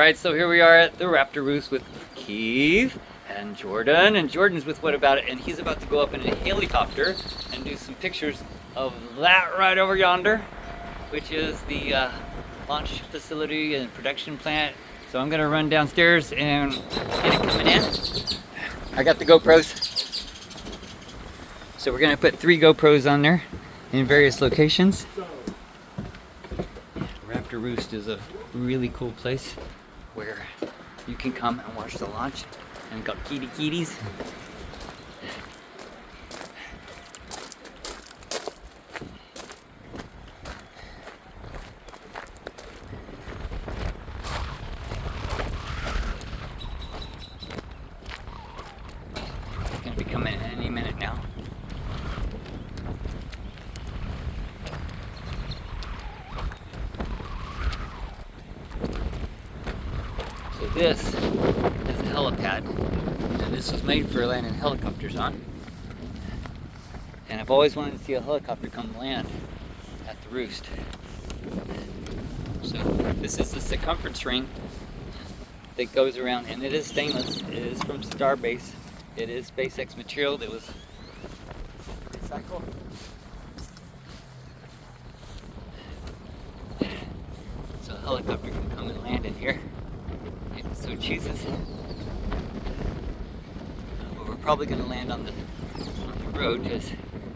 Alright, so here we are at the Raptor Roost with Keith and Jordan. And Jordan's with What About It, and he's about to go up in a helicopter and do some pictures of that right over yonder, which is the launch facility and production plant. So I'm gonna run downstairs and get it coming in. I got the GoPros. So we're gonna put 3 GoPros on there in various locations. Raptor Roost is a really cool place where you can come and watch the launch, and got kitties. It's gonna be coming any minute now. So this is a helipad, and this was made for landing helicopters on. And I've always wanted to see a helicopter come land at the Roost. So this is the circumference ring that goes around, and it is stainless. It is from StarBase. It is SpaceX material that was recycled. So a helicopter can come and land in here. So chooses. But we're probably going to land on the road because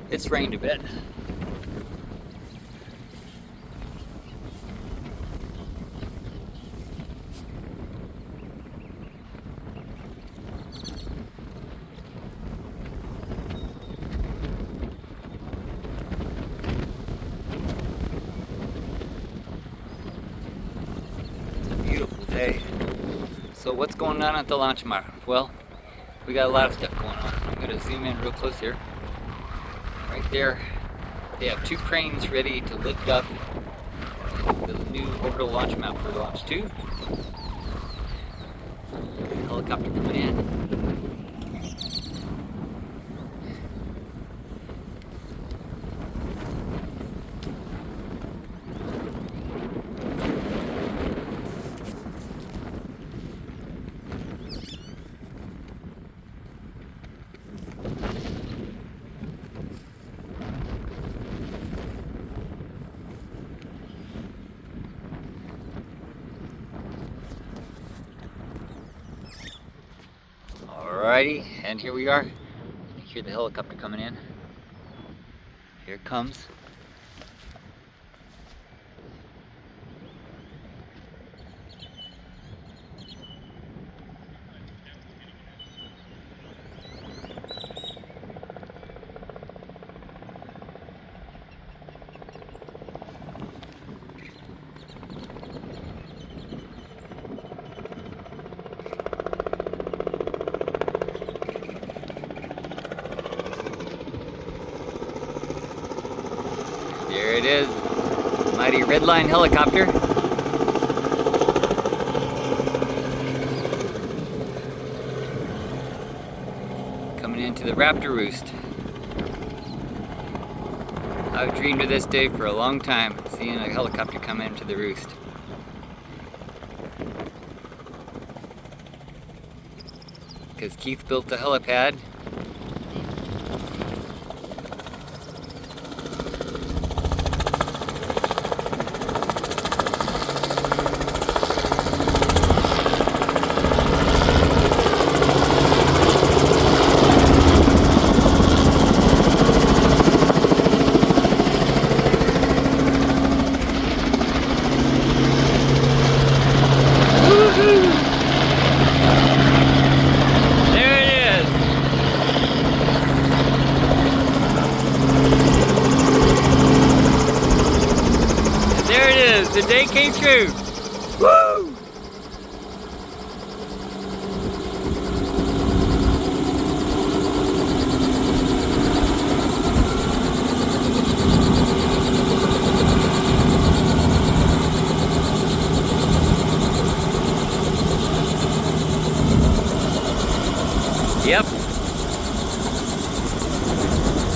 it's rained a bit. It's a beautiful day. So what's going on at the launch mart? Well, we got a lot of stuff going on. I'm going to zoom in real close here. Right there, they have 2 cranes ready to lift up the new orbital launch mount for Launch 2. Helicopter coming in. Alrighty, and here we are. You hear the helicopter coming in. Here it comes. There it is, mighty RedLine helicopter. Coming into the Raptor Roost. I've dreamed of this day for a long time, seeing a helicopter come into the Roost. Because Keith built the helipad. The day came true. Woo! Yep.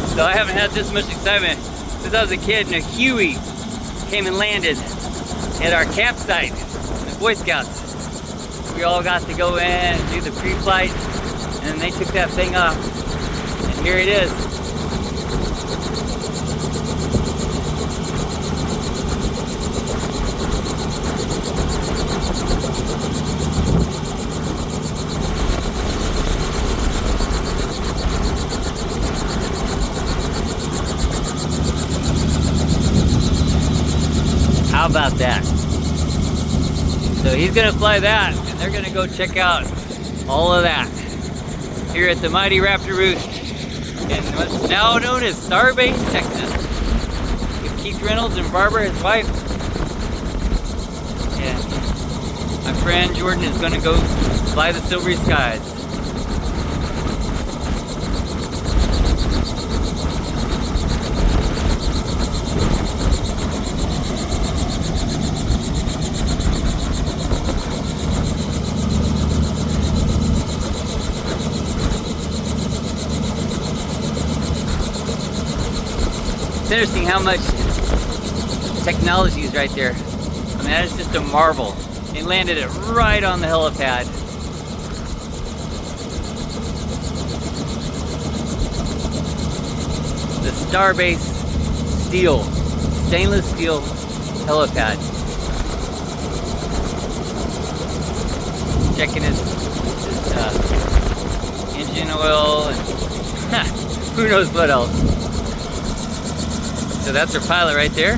So I haven't had this much excitement since I was a kid, and a Huey came and landed at our campsite, the Boy Scouts. we all got to go in and do the pre-flight, and then they took that thing off, and here it is. How about that? So he's gonna fly that, and they're gonna go check out all of that here at the mighty Raptor Roost in what's now known as StarBase, Texas, with Keith Reynolds and Barbara, his wife. And my friend Jordan is gonna go fly the silvery skies. It's interesting how much technology is right there. I mean, that is just a marvel. They landed it right on the helipad. The StarBase steel, stainless steel helipad. Checking his engine oil and who knows what else. So that's our pilot right there.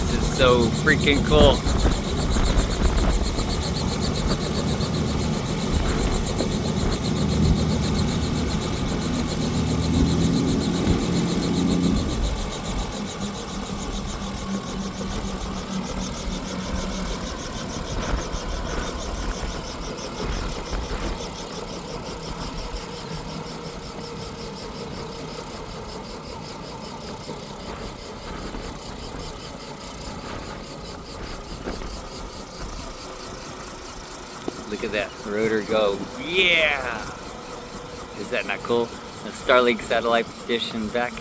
This is so freaking cool. Look at that rotor go. Yeah! Is that not cool? The Starlink satellite dish in back.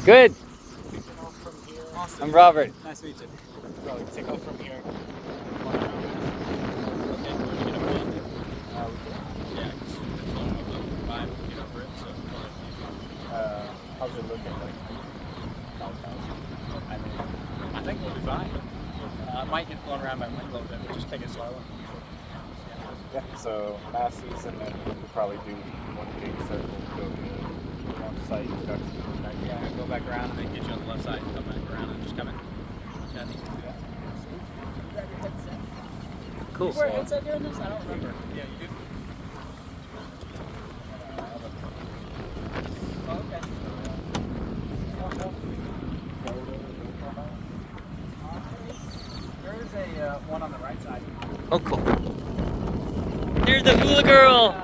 Good. Awesome. I'm Robert. Nice to meet you. Probably take off from here. How's it looking like? I mean, I think we'll be fine. I might get blown around by wind a little bit, but just take it slow. Yeah, so masses, and then we'll probably do one big circle, go to one site production. Yeah, go back around and then get you on the left side and come back around and just come in. Yeah, I think you can do that. You grab your headset? Cool. You wear a headset during this? I don't remember. Yeah, you do. Oh, okay. There is a one on the right side. Oh, cool. There's the hula girl.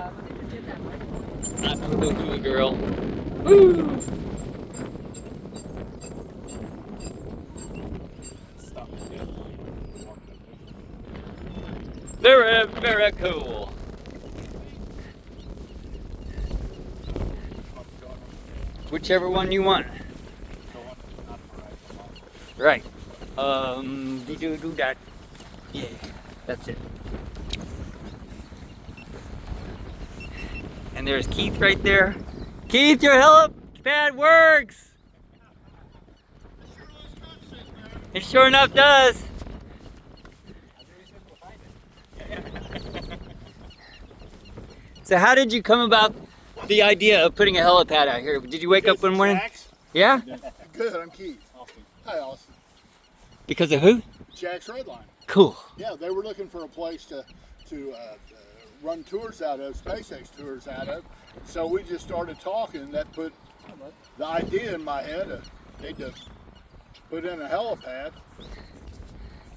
Not the hula girl. Woo! Very, very cool. Whichever one you want. Right. Do that. Yeah, that's it. And there's Keith right there. Keith, your helipad works. It sure enough does. So how did you come about the idea of putting a helipad out here? Did you wake up one morning? Jax? Yeah? Good, I'm Keith. Hi, Austin. Because of who? Jax RedLine. Cool. Yeah, they were looking for a place to run tours out of, SpaceX tours out of. So we just started talking. That put The idea in my head, they just put in a helipad,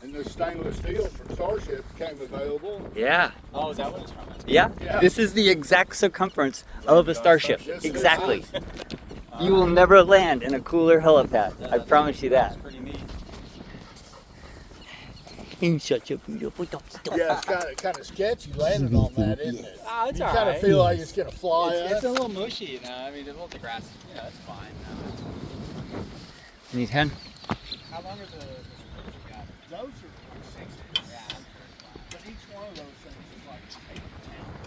and the stainless steel from Starship became available. Yeah. Oh, is that what it's from? Yeah. Yeah. This is the exact circumference of a Starship. Yes, Exactly. it You will never land in a cooler helipad. I promise you that. That's pretty neat. In such a beautiful dumpster. Yeah, it's kind of sketchy landing on that, isn't it? Oh, it's You all kind of right. feel like it's gonna fly It's up. a little mushy, you know. I mean, the grass, you know, it's fine. Need hand? How long are the you got? Those are like 6 Yeah. but each one of those things is like 8 to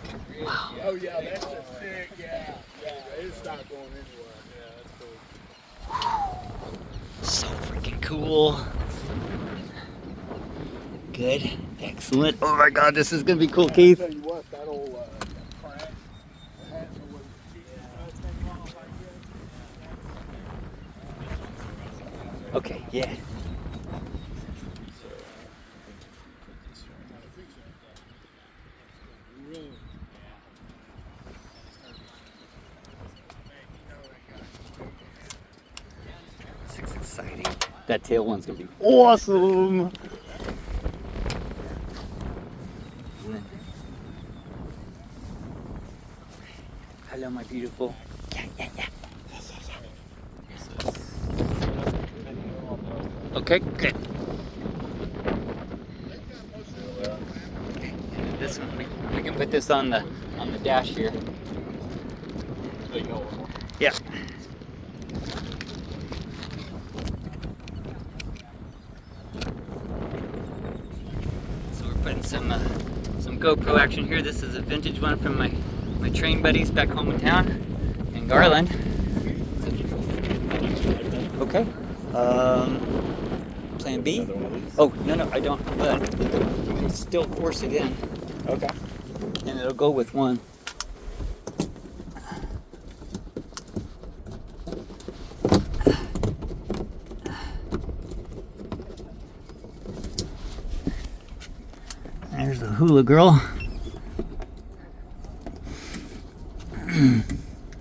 10. Really? Yeah. Oh yeah, that's a thick. Yeah, it's not going anywhere. Yeah, that's cool. So freaking cool. Good. Excellent. Oh my god, this is gonna be cool, Keith. I'll tell you what, that old crack, it had no way to thing off like that. Okay, yeah. This is exciting. That tail one's gonna be awesome. Hello, my beautiful. Yeah. Okay, good. This one, we can put this on the dash here. Yeah. So we're putting some GoPro action here. This is a vintage one from my train buddies back home in town in Garland. Okay. Plan B? Oh, no, I don't. But you can still force it in. Okay. And it'll go with one. There's the hula girl.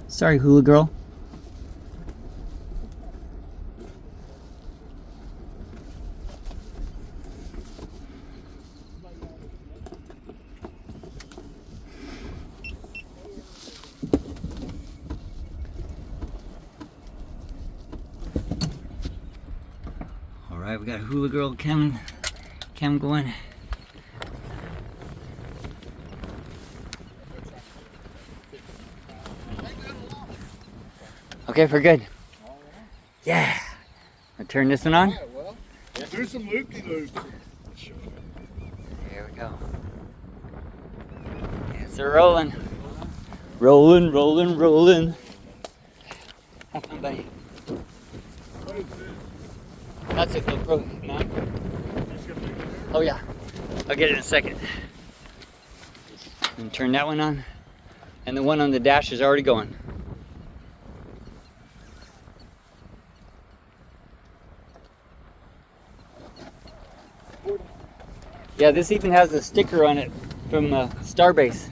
Sorry, hula girl. All right, we got hula girl cam going. Okay, we're good. Yeah. I'll turn this one on. Yeah, well, do some loop-de-loops. Here we go. Yes, they're rolling. Rolling. Have fun, buddy. What is this? That's a GoPro. No? Oh yeah. I'll get it in a second. And turn that one on. And the one on the dash is already going. Yeah, this even has a sticker on it from StarBase.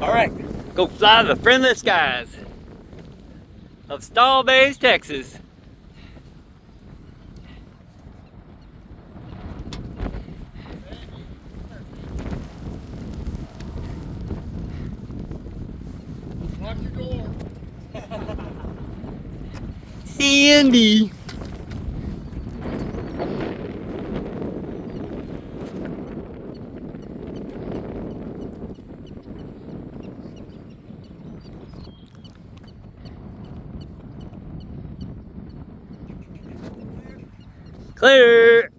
All right, go fly the friendly skies of StarBase, Texas. Lock your door. Sandy. Clear.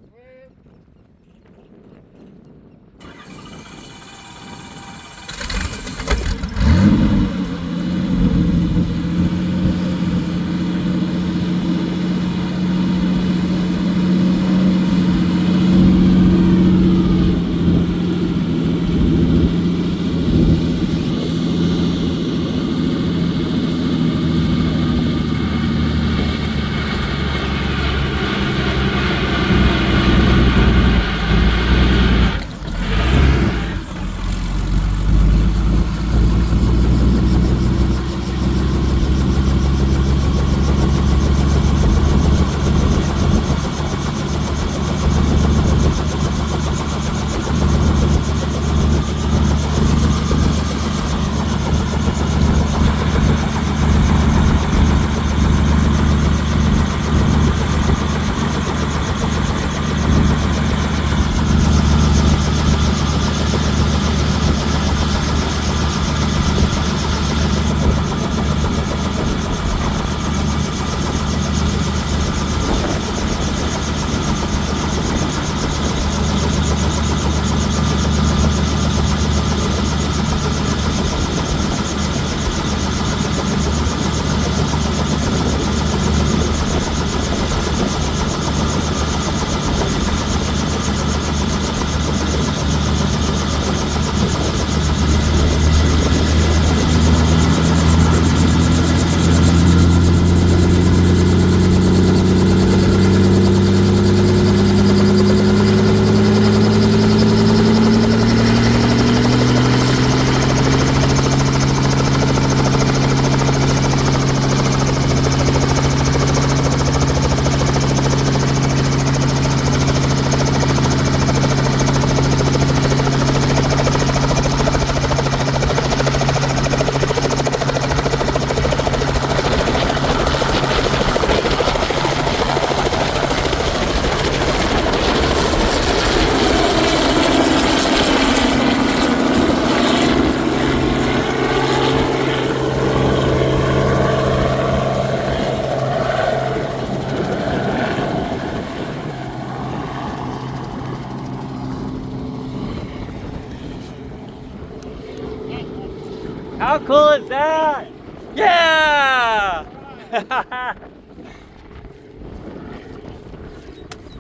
How cool is that? Yeah!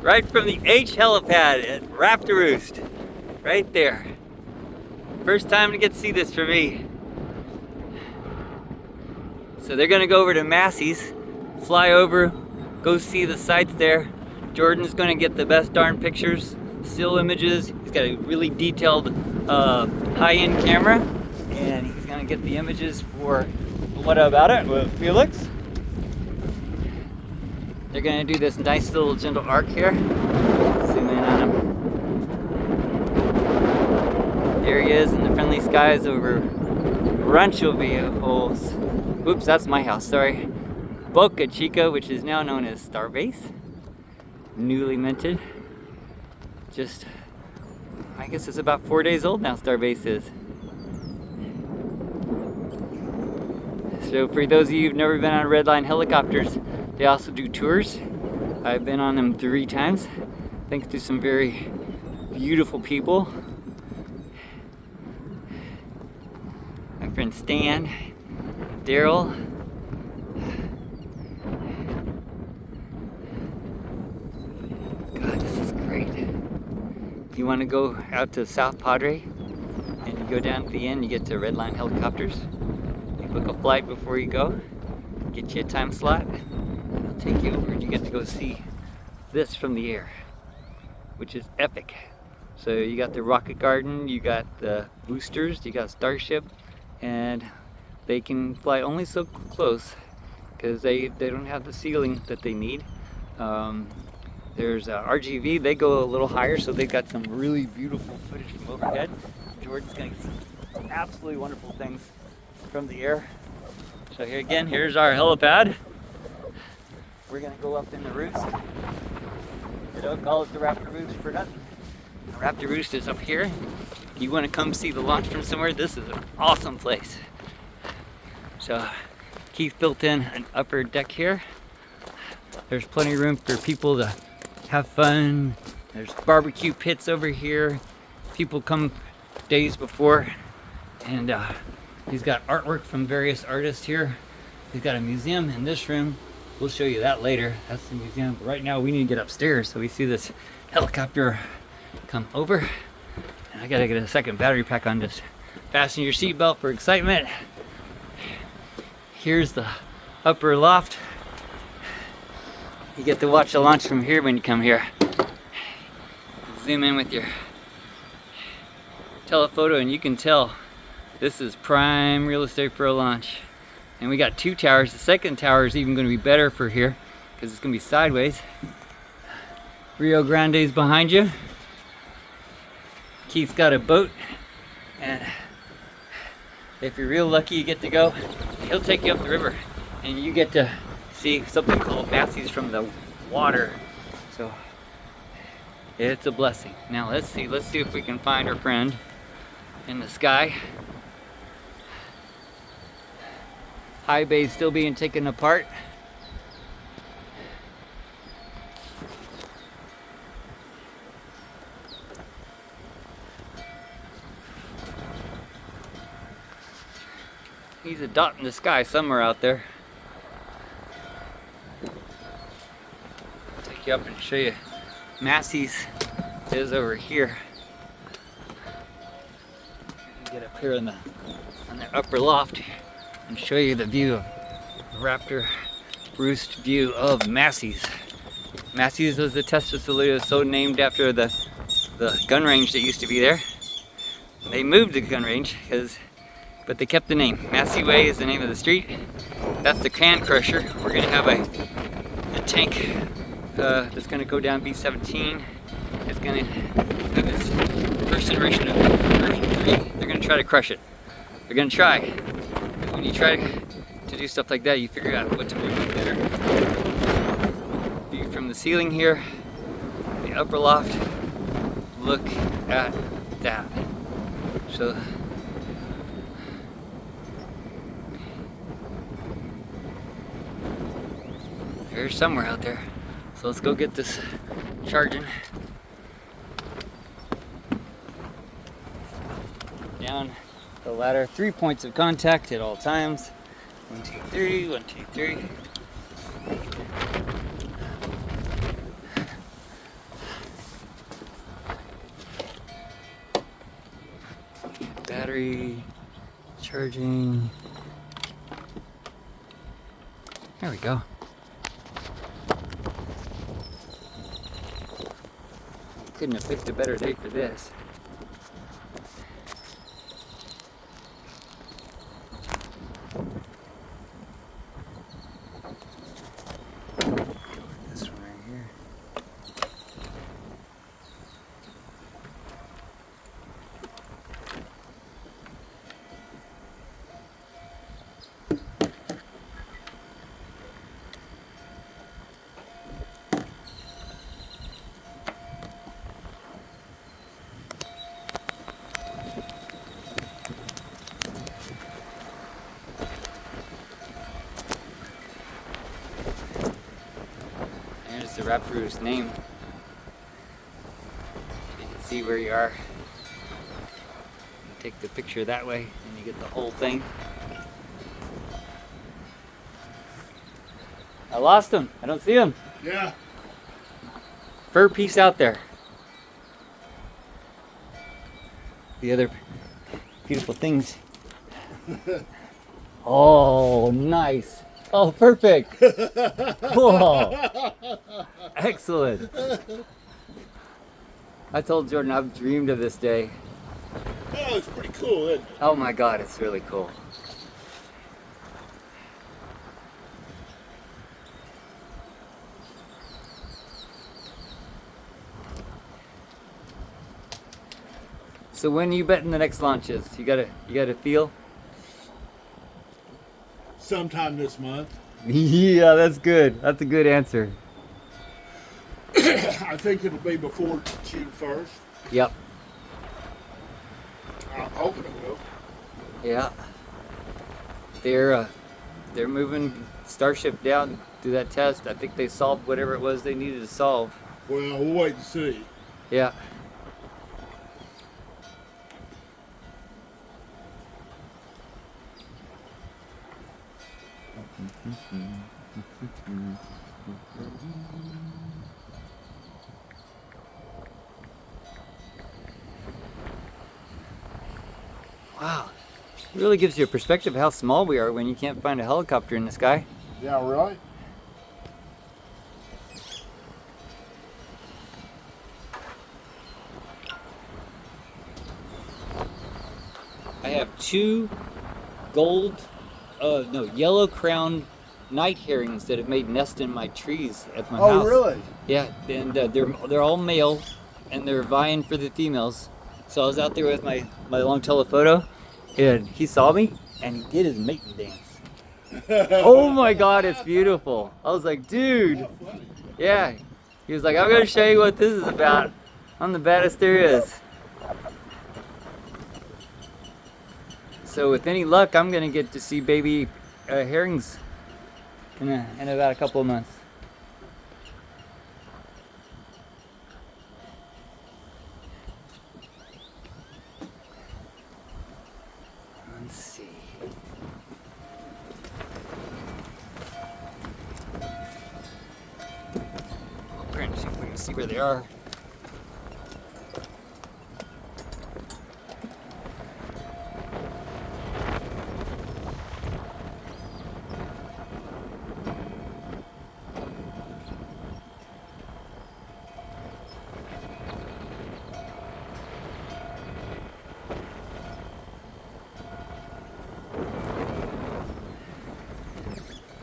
Right from the H helipad at Raptor Roost. Right there. First time to get to see this for me. So they're gonna go over to Massey's, fly over, go see the sights there. Jordan's gonna get the best darn pictures, still images. He's got a really detailed high-end camera, and he's gonna get the images for What About It with Felix. They're gonna do this nice little gentle arc here. Zoom in on him. There he is in the friendly skies over Rancho Viejo. Oops, that's my house, sorry. Boca Chica, which is now known as StarBase. Newly minted. Just, I guess it's about 4 days old now, StarBase is. So for those of you who've never been on RedLine helicopters, they also do tours. I've been on them 3 times, thanks to some very beautiful people. My friend Stan, Daryl. God, this is great. If you want to go out to South Padre and you go down to the end, you get to RedLine helicopters. You book a flight before you go, get you a time slot, and I'll take you over and you get to go see this from the air, which is epic. So you got the rocket garden, you got the boosters, you got Starship, and they can fly only so close because they don't have the ceiling that they need. There's RGV, they go a little higher, so they've got some really beautiful footage from overhead. Jordan's gonna get some absolutely wonderful things from the air. So here again, here's our helipad. We're gonna go up in the Roost. They don't call it the Raptor Roost for nothing. The Raptor Roost is up here. If you wanna come see the launch from somewhere, this is an awesome place. So Keith built in an upper deck here. There's plenty of room for people to have fun. There's barbecue pits over here. People come days before, and he's got artwork from various artists here. He's got a museum in this room. We'll show you that later. That's the museum. But right now we need to get upstairs so we see this helicopter come over. And I gotta get a second battery pack on this. Fasten your seatbelt for excitement. Here's the upper loft. You get to watch the launch from here when you come here. Zoom in with your telephoto and you can tell this is prime real estate for a launch. And we got 2 towers. The second tower is even going to be better for here because it's going to be sideways. Rio Grande's behind you. Keith's got a boat, and if you're real lucky you get to go, he'll take you up the river and you get to see something called Massey's from the water. So it's a blessing. Now let's see if we can find our friend in the sky. High bay still being taken apart. He's a dot in the sky somewhere out there. I'll take you up and show you. Massey's is over here. Get up here on the upper loft and show you the view of Raptor Roost view of Massey's. Massey's was the test facility. It was so named after the gun range that used to be there. They moved the gun range but they kept the name. Massey Way is the name of the street. That's the can crusher. We're gonna have a tank that's gonna go down B-17. It's gonna have its first iteration of version 3. They're gonna try to crush it. They're gonna try. When you try to do stuff like that, you figure out what to make it better. View from the ceiling here, the upper loft. Look at that. So there's somewhere out there. So let's go get this charging. Down the ladder. 3 points of contact at all times. 1, 2, 3, 1, 2, 3. Battery, charging. There we go. Couldn't have picked a better day for this. This one right here. There's the Raptor's name. You can see where you are. You take the picture that way and you get the whole thing. I lost him. I don't see him. Yeah. Fur piece out there. The other beautiful things. Oh, nice. Oh, perfect. Whoa. Excellent. I told Jordan I've dreamed of this day. Oh, it's pretty cool, isn't it? Oh my God, it's really cool. So when are you betting the next launch is? You got a feel? Sometime this month. Yeah, that's good. That's a good answer. I think it'll be before June 1st. Yep. I'm hoping it will. Yeah. They're moving Starship down to that test. I think they solved whatever it was they needed to solve. Well, we'll wait and see. Yeah. Wow. It really gives you a perspective of how small we are when you can't find a helicopter in the sky. Yeah, really? I have two yellow crowned night herrings that have made nests in my trees at my house. Oh, really? Yeah, and they're all male, and they're vying for the females. So I was out there with my long telephoto, and he saw me, and he did his mating dance. Oh my God, it's beautiful. I was like, dude. Yeah. He was like, I'm gonna show you what this is about. I'm the baddest there is. So with any luck, I'm gonna get to see baby herrings in about a couple of months. Let's see. I'm trying to see if we can see where they are.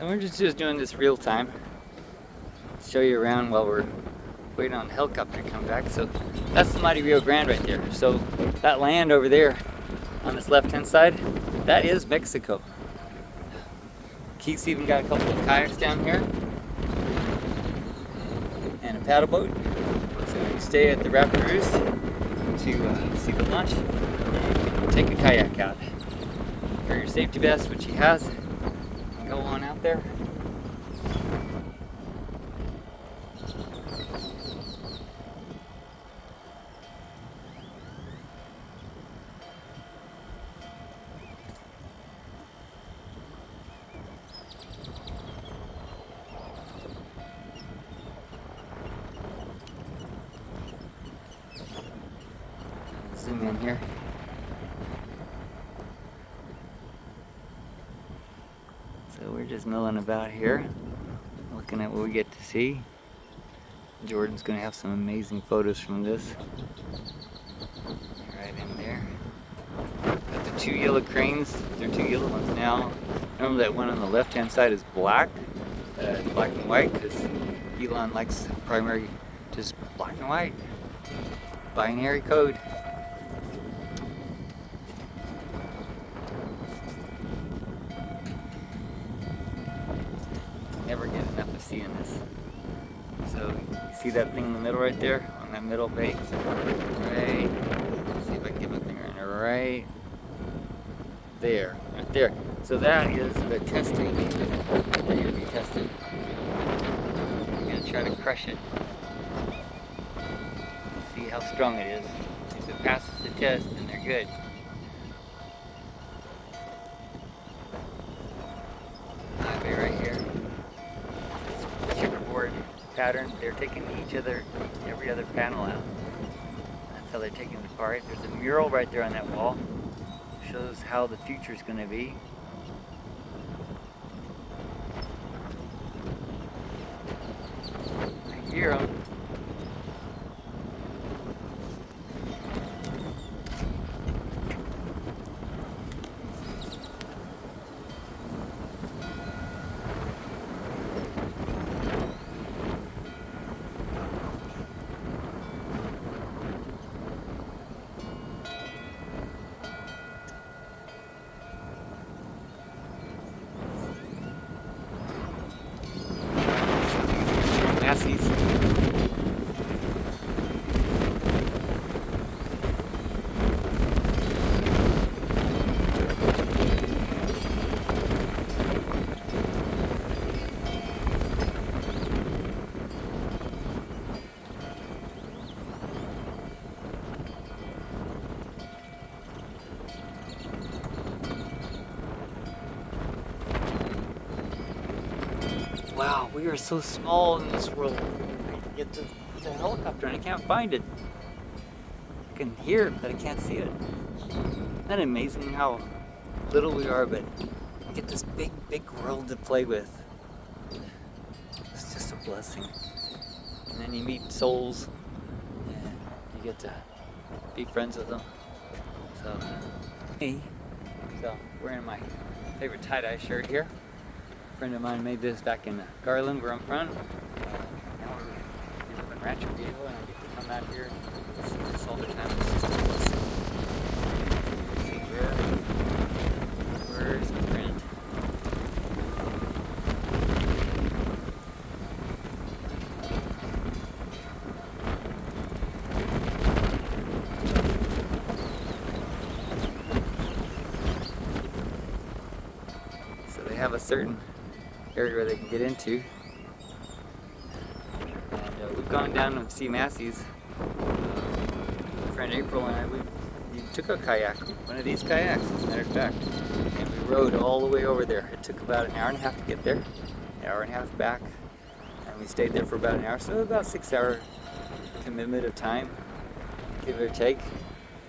And we're just doing this real time. Show you around while we're waiting on the helicopter to come back. So that's the mighty Rio Grande right there. So that land over there on this left-hand side, that is Mexico. Keith's even got a couple of kayaks down here and a paddle boat. So we stay at the Raptor Roost to see the launch. Take a kayak out. Wear your safety vest, which he has. Go on out there. zoom in here. So we're just milling about here, looking at what we get to see. Jordan's gonna have some amazing photos from this. Right in there. Got the 2 yellow cranes. They're 2 yellow ones now. Remember that one on the left-hand side is black. It's black and white because Elon likes primary, just black and white. Binary code. Never get enough of seeing this. So you see that thing in the middle right there? On that middle base. Right. Let's see if I can get my finger in there. Right there. Right there. So that is the testing. They're going to be tested. I'm going to try to crush it. See how strong it is. If it passes the test, then they're good. Highway right here. Checkerboard pattern. They're taking every other panel out. That's how they're taking it apart. There's a mural right there on that wall. Shows how the future is going to be. I hear them. Massies. Wow, we are so small in this world. I get the helicopter and I can't find it. I can hear it, but I can't see it. Isn't that amazing how little we are, but we get this big, big world to play with. It's just a blessing. And then you meet souls and you get to be friends with them. So, wearing my favorite tie-dye shirt here. A friend of mine made this back in Garland, where I'm from. Now we live in Rancho Viejo, and I get to come out here and see this all the time. See where is my friend? So they have a certain area where they can get into. And we've gone down to see Massey's. My friend April and I, we took a kayak, one of these kayaks as a matter of fact, and we rode all the way over there. It took about an hour and a half to get there, an hour and a half back, and we stayed there for about an hour, so about 6 hour commitment of time, give or take.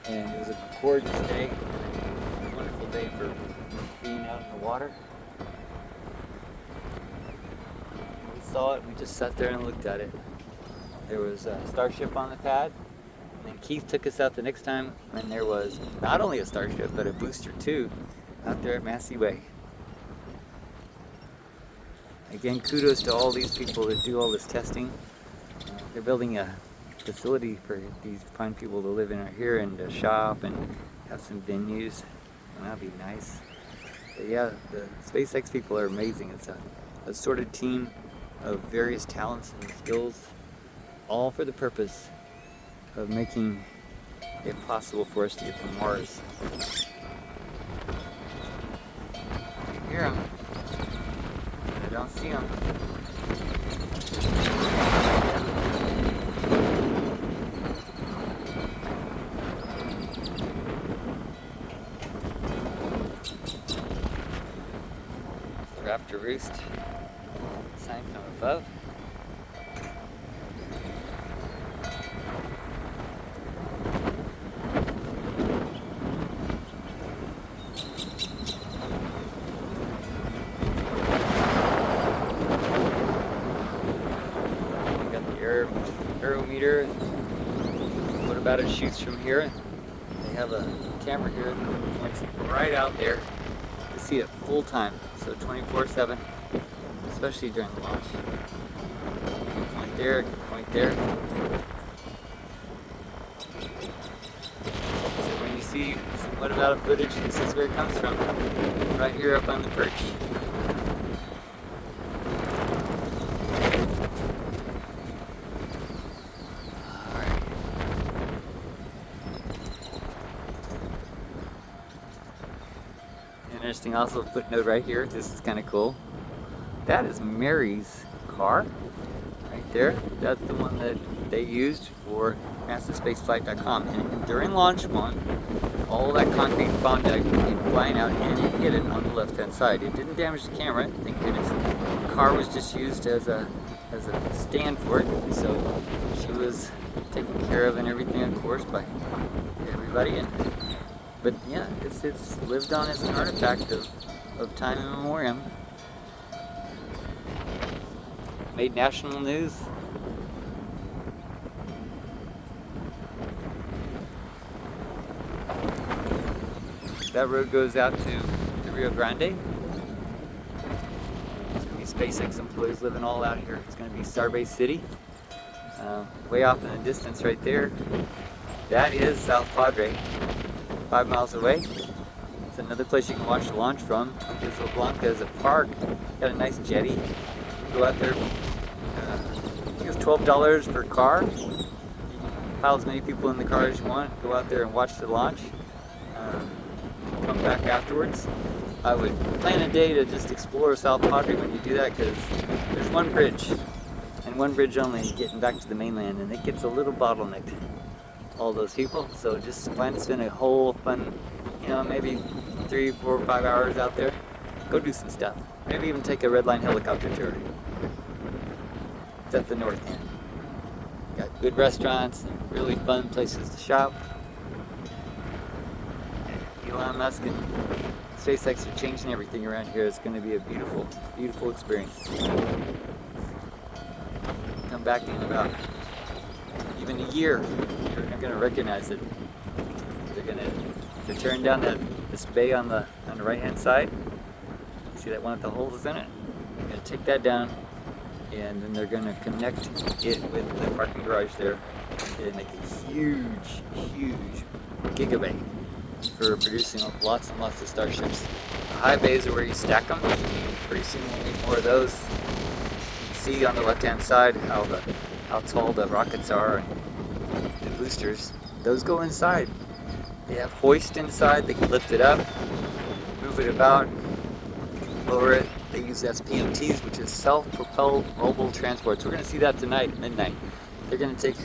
And it was a gorgeous day, a wonderful day for being out in the water. Saw it, we just sat there and looked at it. There was a Starship on the pad, and then Keith took us out the next time, and there was not only a Starship, but a booster too, out there at Massey Way. Again, kudos to all these people that do all this testing. They're building a facility for these fine people to live in here and to shop and have some venues, and that'll be nice. But yeah, the SpaceX people are amazing. It's a assorted team of various talents and skills, all for the purpose of making it possible for us to get to Mars. I hear them. I don't see them. Raptor Roost. Sign from above. aerometer. What about it shoots from here? They have a camera here that points right out there to see it full time, so 24/7, especially during the launch. Point there, point there. So when you see What About It footage, this is where it comes from, right here up on the perch. Interesting, also footnote right here, this is kind of cool. That is Mary's car, right there. That's the one that they used for NASASpaceflight.com. And during launch one, all that concrete found that came flying out and it hit it on the left-hand side. It didn't damage the camera, thank goodness. The car was just used as a stand for it, so she was taken care of and everything, of course, by everybody. But yeah, it's lived on as an artifact of time immemorial. Made national news. That road goes out to the Rio Grande. There's going to be SpaceX employees living all out here. It's going to be StarBase City. Way off in the distance right there. That is South Padre. 5 miles away. It's another place you can watch the launch from. Isla Blanca is a park. Got a nice jetty. You can go out there. I think it's $12 per car. You can pile as many people in the car as you want. Go out there and watch the launch. Come back afterwards. I would plan a day to just explore South Padre when you do that, because there's one bridge and one bridge only getting back to the mainland, and it gets a little bottlenecked. All those people, so just plan to spend a whole fun, maybe 3, 4, 5 hours out there. Go do some stuff. Maybe even take a RedLine helicopter tour. It's at the north end. Got good restaurants and really fun places to shop. Elon Musk and SpaceX are changing everything around here. It's going to be a beautiful, beautiful experience. Come back in about even a year, you're not going to recognize it. They're tearing down this bay on the right hand side. See that one with the holes in it? They're going to take that down, and then they're going to connect it with the parking garage there and make a huge, huge gigabay for producing lots and lots of starships. The high bays are where you stack them. Pretty soon we'll need more of those. You can see on the left hand side how tall the rockets are and the boosters. Those go inside. They have hoist inside. They can lift it up, move it about, lower it. They use SPMTs, which is self-propelled mobile transports. We're going to see that tonight at midnight. They're going to take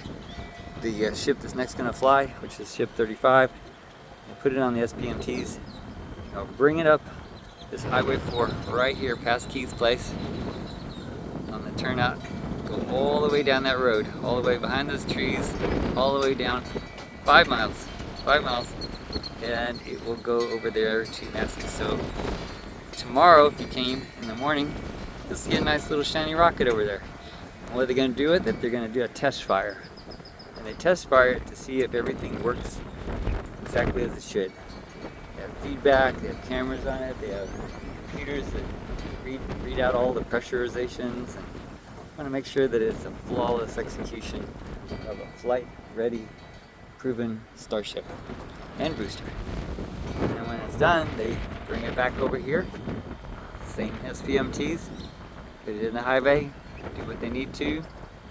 the ship that's next going to fly, which is ship 35, and put it on the SPMTs. Bring it up this Highway 4 right here past Keith's place on the turnout. Go all the way down that road, all the way behind those trees, all the way down 5 miles, and it will go over there to NASA. So tomorrow, if you came in the morning, you'll see a nice little shiny rocket over there. And what are they going to do with it? They're going to do a test fire. And they test fire it to see if everything works exactly as it should. They have feedback, they have cameras on it, they have computers that read out all the pressurizations, and want to make sure that it's a flawless execution of a flight-ready, proven Starship and booster. And when it's done, they bring it back over here, same SPMTs, put it in the high bay, do what they need to,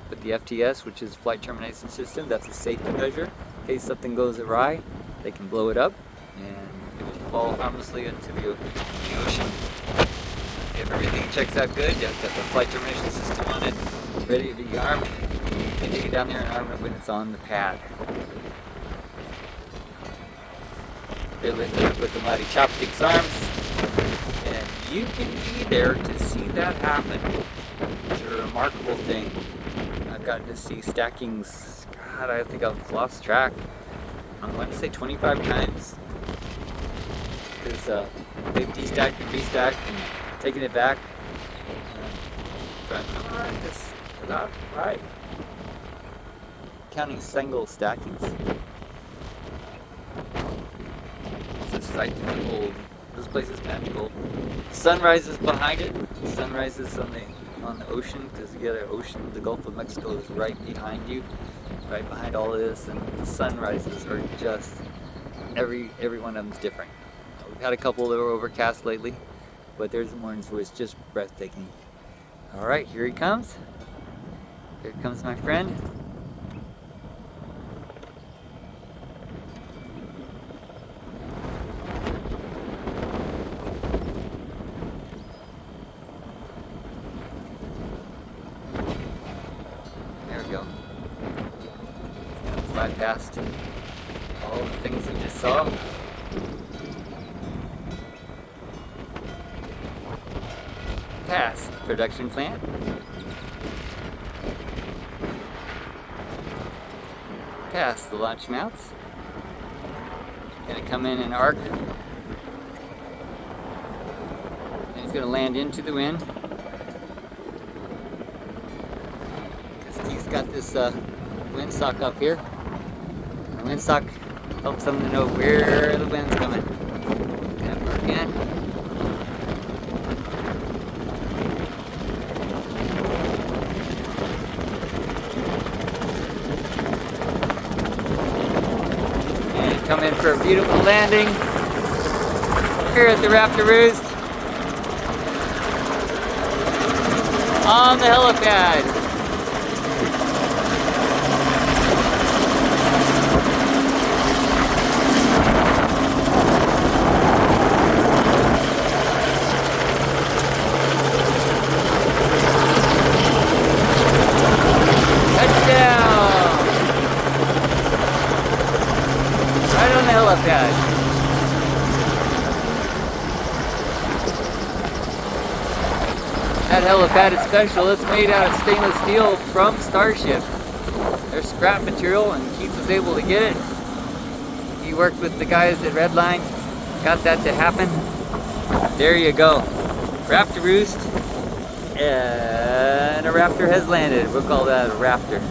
put the FTS, which is Flight Termination System, that's a safety measure. In case something goes awry, they can blow it up and it will fall harmlessly into the ocean. If everything checks out good, you've got the Flight Termination System on it, ready to be armed. You take it down there and arm it when it's on the pad. They lift it up with the mighty chopsticks arms, and you can be there to see that happen. It's a remarkable thing. I've gotten to see stackings, God, I think I've lost track. I'm going to say 25 times. Because they've destacked and restacked and taken it back. So alright, that's about right. counting single stackings. It's a sight to behold. This place is magical. Sunrise is behind it. Sunrise is on the ocean, because you got an ocean. The Gulf of Mexico is right behind you, right behind all of this, and the sunrises are just every one of them's different. We've had a couple that were overcast lately, but there's mornings where it's just breathtaking. All right, here he comes. Here comes my friend. There we go. Let's fly past all the things we just saw. Past the production plant. Past the launch mounts. Gonna come in an arc. And he's gonna land into the wind. Because he's got this windsock up here. The windsock helps them to know where the wind's coming. Gonna park in. Come in for a beautiful landing here at the Raptor Roost on the helipad. Helipad. That helipad is special. It's made out of stainless steel from Starship. They're scrap material, and Keith was able to get it. He worked with the guys at RedLine, got that to happen. There you go. Raptor Roost, and a Raptor has landed. We'll call that a Raptor.